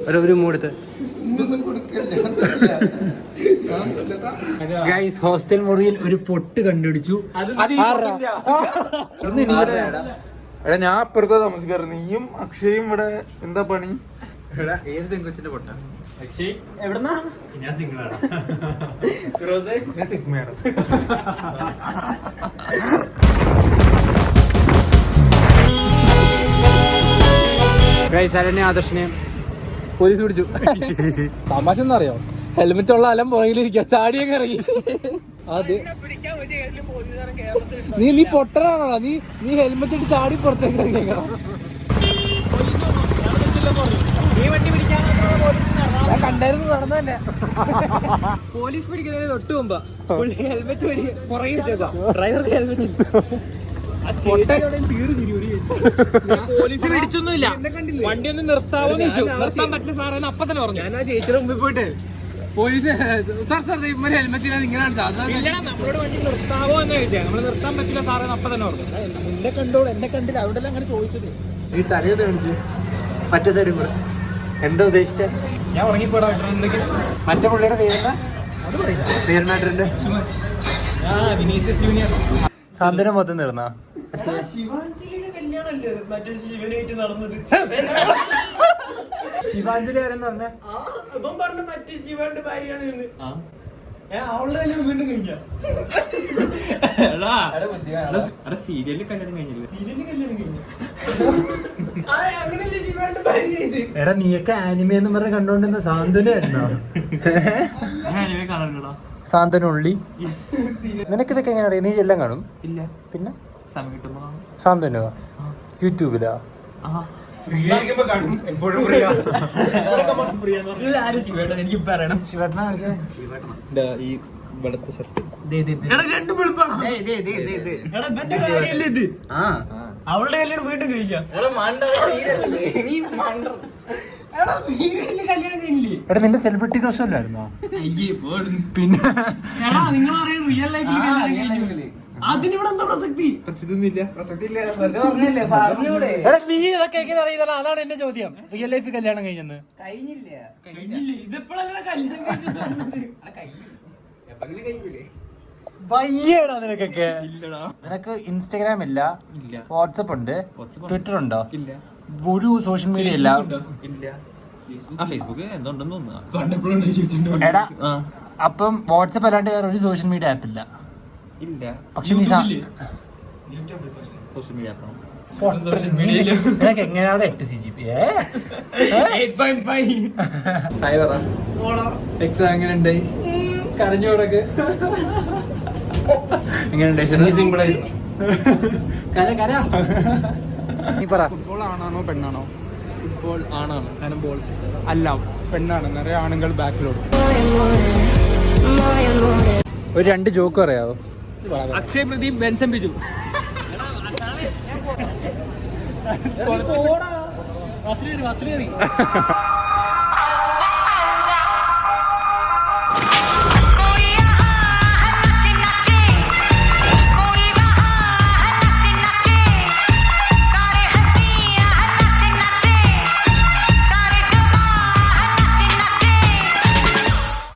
ഒരു മൂടുത്ത് guys hostel മുറിയിൽ ഒരു പൊട്ട് കണ്ടുപിടിച്ചു. എടാ ഞാൻ അപ്പുറത്താ താമസിക്കാറ്. നീയും അക്ഷയും ഇവിടെ എന്താ പണി? ഏത് പെങ്കൊച്ചിന്റെ പൊട്ട? അക്ഷയ് എവിടെന്നാ? ഞാൻ സിംഗിളാണ്. ഞാൻ സിഗ്മയാണ്. ഗൈസ് അരണ്യ ആദർശിനെ പോലീസ് പിടിച്ചു. തമാശ എന്നറിയോ, ഹെൽമെറ്റ് ഉള്ള അലം പുറകിലിരിക്കുക, ചാടിയൊക്കെ ഇറങ്ങി. അത് നീ പൊട്ടനാണോ? നീ ഹെൽമെറ്റ് ഇട്ട് ചാടി പുറത്തേക്ക് ഇറങ്ങിയേക്കണം. ഞാൻ കണ്ടായിരുന്നു, നടന്നതന്നെ. പോലീസ് പിടിക്കുന്നതിന് തൊട്ട് മുമ്പ് ഹെൽമെറ്റ് പുറകെ വെച്ചേക്കാം. ഡ്രൈവർക്ക് ഹെൽമെറ്റ് പോലീസ് പിടിച്ചൊന്നുമില്ല. വണ്ടി ഒന്ന് നിർത്താവോന്ന് ചോദിച്ചു. നിർത്താൻ പറ്റില്ല സാറേന്ന് അപ്പൊ തന്നെ പറഞ്ഞു. ഞാൻ ആ ചേച്ചിയുടെ മുമ്പിൽ പോയിട്ട് പോലീസ് സാർ ഇമ്മ ഹെൽമെറ്റ് ഇല്ലാതെ ഇങ്ങനെയാണ് നമ്മളോട് വണ്ടി നിർത്താവോ എന്ന് ചോദിച്ചാൽ നമ്മൾ നിർത്താൻ പറ്റില്ല സാറേന്ന് അപ്പൊ തന്നെ പറഞ്ഞു. എന്നെ കണ്ടോളൂ, എന്നെ കണ്ടില്ല, അവിടെ അങ്ങനെ ചോദിച്ചത്. നീ തലയത് കാണിച്ച് മറ്റേ സൈഡിൽ കൂടെ എന്താ ഉദ്ദേശിച്ച? ഞാൻ ഉറങ്ങിപ്പോടാ. മറ്റേ പുള്ളിയുടെ പേരെന്താ? അത് പറയുന്നത് പേരുമായിട്ടുണ്ട്. Vinicius junior. സാന്ത്വനം മൊത്തം തീർന്നാ? ശിവാഞ്ജലിയുടെ കല്യാണല്ലേ മറ്റേ ശിവനായിട്ട് നടന്നത്? ശിവാഞ്ജലി ആരെന്ന് പറഞ്ഞ പറഞ്ഞ മറ്റേ ശിവന്റെ ഭാര്യയാണ് എന്ന്. അവളുടെ കല്യാണം വീണ്ടും കഴിഞ്ഞാ? സീരിയലിൽ കല്യാണം കഴിഞ്ഞില്ല. സീരിയലിൽ കല്യാണം കഴിഞ്ഞു. അങ്ങനെയല്ലേ ശിവന്റെ ഭാര്യ ഇത്? എടാ നീയൊക്കെ ആനിമ എന്ന് പറഞ്ഞ കണ്ടോണ്ടിരുന്ന സാന്ത്വനായിരുന്നോ? ആനിമ കാണാനുണ്ടോ? സാന്ത്വനുള്ളി. നിനക്കിതൊക്കെ എങ്ങനെ അറിയാം? നീ എല്ലാം കാണും? ഇല്ല. പിന്നെ സാന്ത്വനോ? യൂട്യൂബിലാ? എനിക്ക് പറയണം. ശിവേട്ടനാ കാണിച്ചേ? ഈ വെളുത്ത ഷർട്ട് അവളുടെ കല്യാണം വീണ്ടും കഴിക്കാം. എടാ നിന്റെ സെലിബ്രിറ്റി ക്രഷല്ലായിരുന്നോ? പിന്നെ അതിനിവിടെ എന്താ പ്രസക്തി? നീ ഇതൊക്കെ എങ്ങനെ അറിയുന്നത്? അതാണ് എന്റെ ചോദ്യം. റിയൽ ലൈഫ് കല്യാണം കഴിഞ്ഞെന്ന്? കഴിഞ്ഞില്ല. ഇതെപ്പോഴല്ല കല്യാണം വയ്യടാ നിനക്കൊക്കെ. നിനക്ക് ഇൻസ്റ്റഗ്രാം ഇല്ല, വാട്സപ്പ് ഉണ്ട്, ട്വിറ്റർ ഉണ്ടോ? ഇല്ല. ഒരു സോഷ്യൽ മീഡിയ ഇല്ല. എടാ അപ്പം വാട്സപ്പ് അല്ലാണ്ട് വേറെ ഒരു സോഷ്യൽ മീഡിയ ആപ്പ് ഇല്ല? ഇല്ല. പക്ഷെ നീ സോഷ്യൽ മീഡിയ നിനക്ക് എങ്ങനെയാണ് 8 CGP? എക്സാം എങ്ങനെയുണ്ട്? കരഞ്ഞോടൊക്കെ എങ്ങനെയുണ്ട്? സിമ്പിൾ ആയി നീ പറ. ഫുട്ബോൾ ആണാണോ പെണ്ണാണോ? ഫുട്ബോൾ ആണാണ്, കാരണം ബോൾസ് അല്ല, പെണ്ണാണ്. നിറയെ ആണുങ്ങൾ ബാക്കിലോട്ട്. ഒരു 2 ജോക്ക് പറയാവോ? അക്ഷയ് പ്രദീപ് ബെൻസൻ ബിജു. വസ്ലേറി